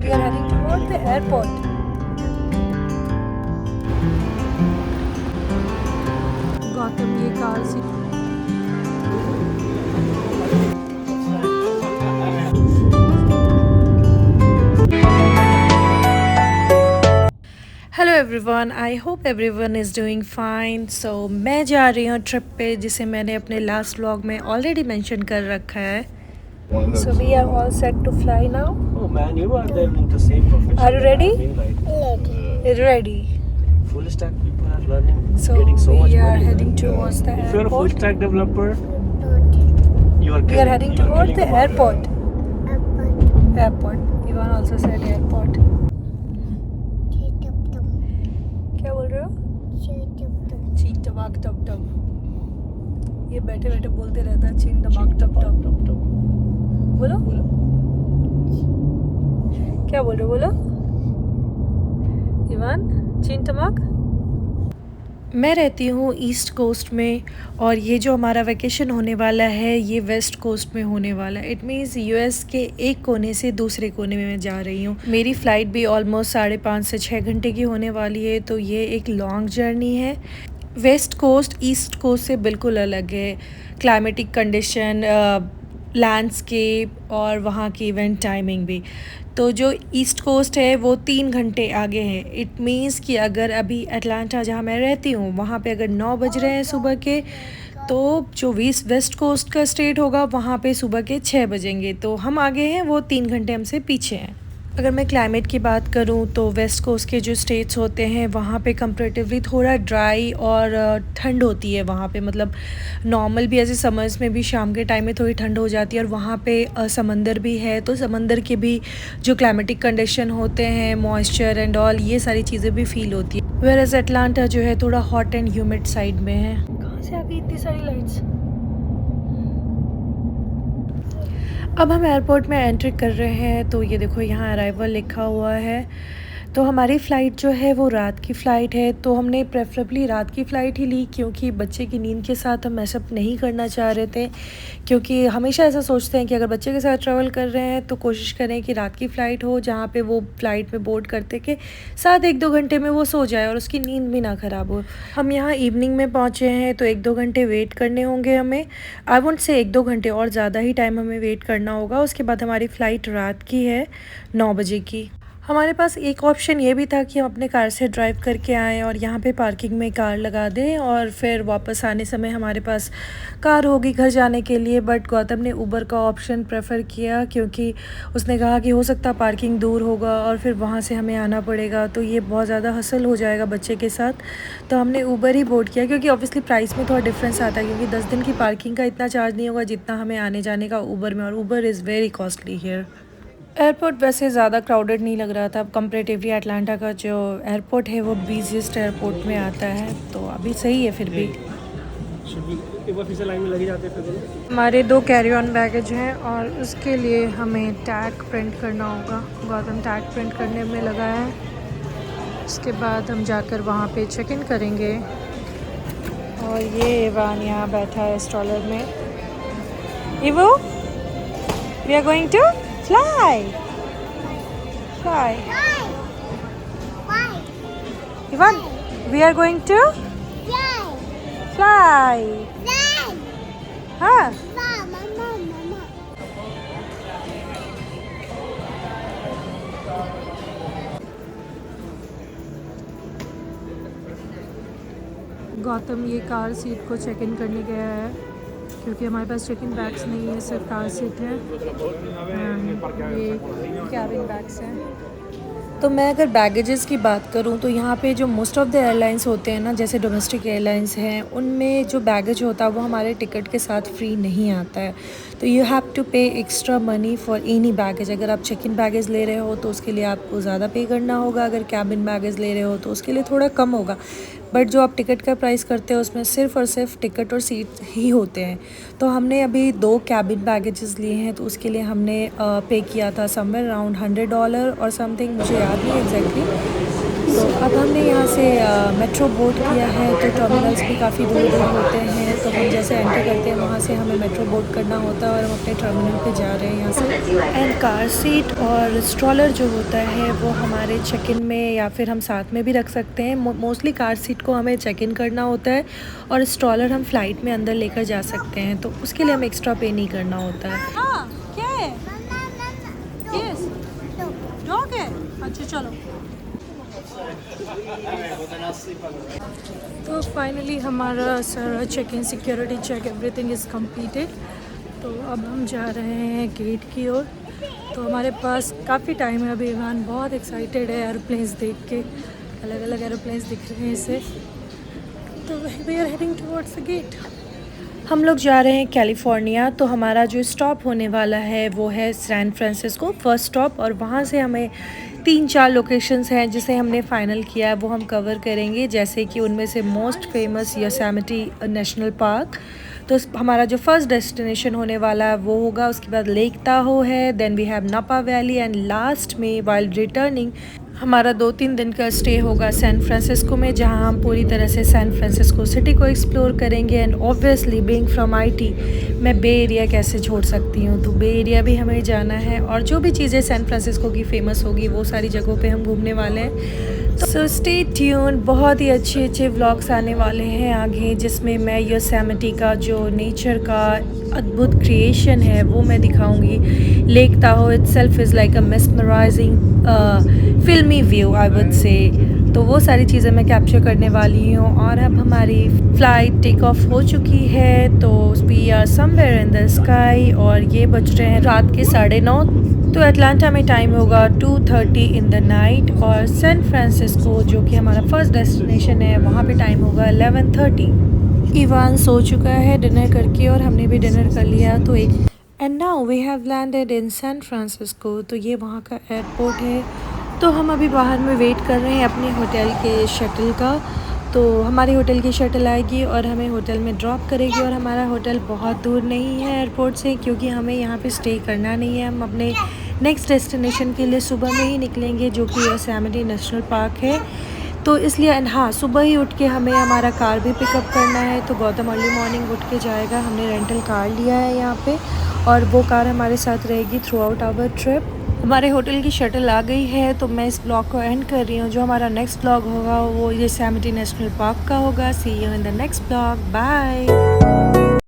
We are heading toward the airport. Gautam ये car से hello everyone, I hope everyone is doing fine. So मैं जा रही हूँ ट्रिप पे, जिसे मैंने अपने लास्ट व्लॉग में ऑलरेडी मेंशन कर रखा है। So we are all set to fly now. Oh man, you are there in the same profession. Are you ready? Right? Ready. Full stack people are learning, So getting so much we are money. heading towards the If you are a full airport. stack developer, you are. We are heading you are toward killing the market. airport. Airport. Ivan also said airport. क्या बोल रहे हो? चीन टबाक tub tub. ये बैठे बैठे बोलते रहता है चीन टबाक टब टब। बोलो क्या बोल रहे हो? बोलो इवान, चीन टबाक। मैं रहती हूँ ईस्ट कोस्ट में, और ये जो हमारा वैकेशन होने वाला है ये वेस्ट कोस्ट में होने वाला है। इट मीन्स यूएस के एक कोने से दूसरे कोने में मैं जा रही हूँ। मेरी फ़्लाइट भी ऑलमोस्ट 5.5 से 6 घंटे की होने वाली है, तो ये एक लॉन्ग जर्नी है। वेस्ट कोस्ट ईस्ट कोस्ट से बिल्कुल अलग है। क्लाइमेटिक कंडीशन, लैंडस्केप और वहाँ की इवेंट टाइमिंग भी। तो जो ईस्ट कोस्ट है वो 3 घंटे आगे है। इट मीन्स कि अगर अभी अटलांटा जहाँ मैं रहती हूँ वहाँ पे अगर 9 बज रहे हैं सुबह के, तो जो वेस्ट कोस्ट का स्टेट होगा वहाँ पे सुबह के 6 बजेंगे। तो हम आगे हैं, वो 3 घंटे हमसे पीछे हैं। अगर मैं क्लाइमेट की बात करूं तो वेस्ट कोस्ट के जो स्टेट्स होते हैं वहाँ पे कंपैरेटिवली थोड़ा ड्राई और ठंड होती है वहाँ पे। मतलब नॉर्मल भी ऐसे समर्स में भी शाम के टाइम में थोड़ी ठंड हो जाती है, और वहाँ पे समंदर भी है, तो समंदर के भी जो क्लाइमेटिक कंडीशन होते हैं, मॉइस्चर एंड ऑल, ये सारी चीज़ें भी फील होती है। वेयर एज अटलांटा जो है थोड़ा हॉट एंड ह्यूमिड साइड में है। कहाँ से आ गई इतनी सारी लाइट्स? अब हम एयरपोर्ट में एंट्री कर रहे हैं, तो ये देखो यहाँ अराइवल लिखा हुआ है। तो हमारी फ़्लाइट जो है वो रात की फ़्लाइट है, तो हमने प्रेफरेबली रात की फ़्लाइट ही ली, क्योंकि बच्चे की नींद के साथ हम मैसअप नहीं करना चाह रहे थे। क्योंकि हमेशा ऐसा सोचते हैं कि अगर बच्चे के साथ ट्रैवल कर रहे हैं तो कोशिश करें कि रात की फ़्लाइट हो, जहाँ पे वो फ़्लाइट में बोर्ड करते के साथ 1-2 घंटे में वो सो जाए और उसकी नींद भी ना ख़राब हो। हम यहाँ इवनिंग में पहुँचे हैं, तो 1-2 घंटे वेट करने होंगे हमें। आई वोंट से 1-2 घंटे, और ज़्यादा ही टाइम हमें वेट करना होगा। उसके बाद हमारी फ़्लाइट रात की है 9 बजे की। हमारे पास एक ऑप्शन ये भी था कि हम अपने कार से ड्राइव करके आएँ और यहाँ पे पार्किंग में कार लगा दें, और फिर वापस आने समय हमारे पास कार होगी घर जाने के लिए। बट गौतम ने उबर का ऑप्शन प्रेफर किया, क्योंकि उसने कहा कि हो सकता पार्किंग दूर होगा और फिर वहाँ से हमें आना पड़ेगा, तो ये बहुत ज़्यादा हसल हो जाएगा बच्चे के साथ। तो हमने उबर ही बोर्ड किया, क्योंकि ऑब्वियसली प्राइस में थोड़ा डिफरेंस आता है, क्योंकि 10 दिन की पार्किंग का इतना चार्ज नहीं होगा जितना हमें आने जाने का उबर में, और Uber is very costly here. Airport वैसे ज़्यादा क्राउडेड नहीं लग रहा था। कंपैरेटिवली अटलांटा का जो एयरपोर्ट है वो बिजीएस्ट एयरपोर्ट में आता है, तो अभी सही है फिर भी। लाइन में लगे जाते हैं फिर। हमारे 2 कैरी ऑन बैगेज हैं, और उसके लिए हमें टैग प्रिंट करना होगा। गौतम टैग प्रिंट करने में लगा है। उसके बाद हम जाकर वहाँ पे चेक इन करेंगे। और ये इवान यहाँ बैठा है स्टॉलर में। Ivo, we are going to fly. Ivan, we are going to fly. हाँ। गौतम ये कार सीट को चेक इन करने गया है, क्योंकि हमारे पास चेक इन बैग्स नहीं है, सिर्फ कार सीट है। ये कैबिन बैग्स हैं। तो मैं अगर बैगेजेस की बात करूं तो यहाँ पे जो मोस्ट ऑफ़ द एयरलाइंस होते हैं ना, जैसे डोमेस्टिक एयरलाइंस हैं, उनमें जो बैगेज होता है वो हमारे टिकट के साथ फ्री नहीं आता है। तो यू हैव टू पे extra money for any baggage. अगर आप चेक इन बैगेज ले रहे हो तो उसके लिए आपको ज़्यादा पे करना होगा, अगर कैबिन बैगेज ले रहे हो तो उसके लिए थोड़ा कम होगा। बट जो आप टिकट का प्राइस करते हो उसमें सिर्फ़ और सिर्फ टिकट और सीट ही होते हैं। तो हमने अभी 2 कैबिन बैगेजेस लिए हैं, तो उसके लिए हमने पे किया था समवेयर अराउंड $100 और समथिंग, मुझे याद नहीं एग्जैक्टली। तो अब हमने यहाँ से मेट्रो बोर्ड किया है, तो टर्मिनल्स भी काफ़ी दूर दूर होते हैं, तो हम जैसे एंटर करते हैं वहाँ से हमें मेट्रो बोर्ड करना होता है और हम अपने टर्मिनल पे जा रहे हैं यहाँ से। एंड कार सीट और स्ट्रॉलर जो होता है वो हमारे चेक इन में या फिर हम साथ में भी रख सकते हैं। मोस्टली कार सीट को हमें चेक इन करना होता है और स्ट्रॉलर हम फ़्लाइट में अंदर लेकर जा सकते हैं, तो उसके लिए हमें एक्स्ट्रा पे नहीं करना होता है। हाँ, क्या है? यस, डॉग है। अच्छा चलो। तो फाइनली हमारा सारा check in, security check, everything is completed. तो अब हम जा रहे हैं गेट की ओर। तो हमारे पास काफ़ी टाइम है अभी। इवान बहुत एक्साइटेड है एरोप्लेन्स देख के, अलग अलग एरोप्लेन्स दिख रहे हैं इसे। तो we are heading towards the gate. हम लोग जा रहे हैं कैलिफोर्निया। तो हमारा जो स्टॉप होने वाला है वो है सैन फ्रांसिस्को फर्स्ट स्टॉप, और वहाँ से हमें 3-4 लोकेशंस हैं जिसे हमने फ़ाइनल किया है वो हम कवर करेंगे, जैसे कि उनमें से most famous Yosemite national park. तो हमारा जो फर्स्ट डेस्टिनेशन होने वाला है वो होगा, उसके बाद लेक ताहो है, देन वी हैव नापा वैली, एंड लास्ट में वाइल रिटर्निंग हमारा 2-3 दिन का स्टे होगा सैन फ्रांसिस्को में, जहां हम पूरी तरह से सैन फ्रांसिस्को सिटी को एक्सप्लोर करेंगे। And obviously being from IT, मैं बे एरिया कैसे छोड़ सकती हूँ, तो बे एरिया भी हमें जाना है और जो भी चीज़ें सैन फ्रांसिस्को की फ़ेमस होगी वो सारी जगहों पे हम घूमने वाले हैं। सो स्टे ट्यून, बहुत ही अच्छे अच्छे व्लॉग्स आने वाले हैं आगे, जिसमें मैं योसेमिटी का जो नेचर का अद्भुत क्रिएशन है वो मैं दिखाऊंगी। Lake Tahoe itself is like a mesmerising फिल्मी व्यू आई वुड से, तो वो सारी चीज़ें मैं कैप्चर करने वाली हूँ। और अब हमारी फ़्लाइट टेक ऑफ हो चुकी है, तो we are somewhere in the sky, और ये बज रहे हैं रात के 9:30। तो अटलांटा में टाइम होगा 2:30 इन द नाइट, और सैन फ्रांसिस्को जो कि हमारा फर्स्ट डेस्टिनेशन है वहाँ पे टाइम होगा 11:30। इवान सो चुका है डिनर करके, और हमने भी डिनर कर लिया। तो and now we have landed in San Francisco. तो ये वहाँ का एयरपोर्ट है। तो हम अभी बाहर में वेट कर रहे हैं अपने होटल के शटल का। तो हमारे होटल की शटल आएगी और हमें होटल में ड्रॉप करेगी, और हमारा होटल बहुत दूर नहीं है एयरपोर्ट से, क्योंकि हमें यहाँ पे स्टे करना नहीं है। हम अपने नेक्स्ट डेस्टिनेशन के लिए सुबह में ही निकलेंगे, जो कि योसेमिटी नेशनल पार्क है। तो इसलिए हाँ, सुबह ही उठ के हमें हमारा कार भी पिकअप करना है। तो गौतम अर्ली मॉर्निंग उठ के जाएगा। हमने रेंटल कार लिया है यहाँ पे, और वो कार हमारे साथ रहेगी थ्रू आउट आवर ट्रिप। हमारे होटल की शटल आ गई है, तो मैं इस ब्लॉग को एंड कर रही हूँ। जो हमारा नेक्स्ट ब्लॉग होगा वो योसेमिटी नेशनल पार्क का होगा। See you in the next blog, bye.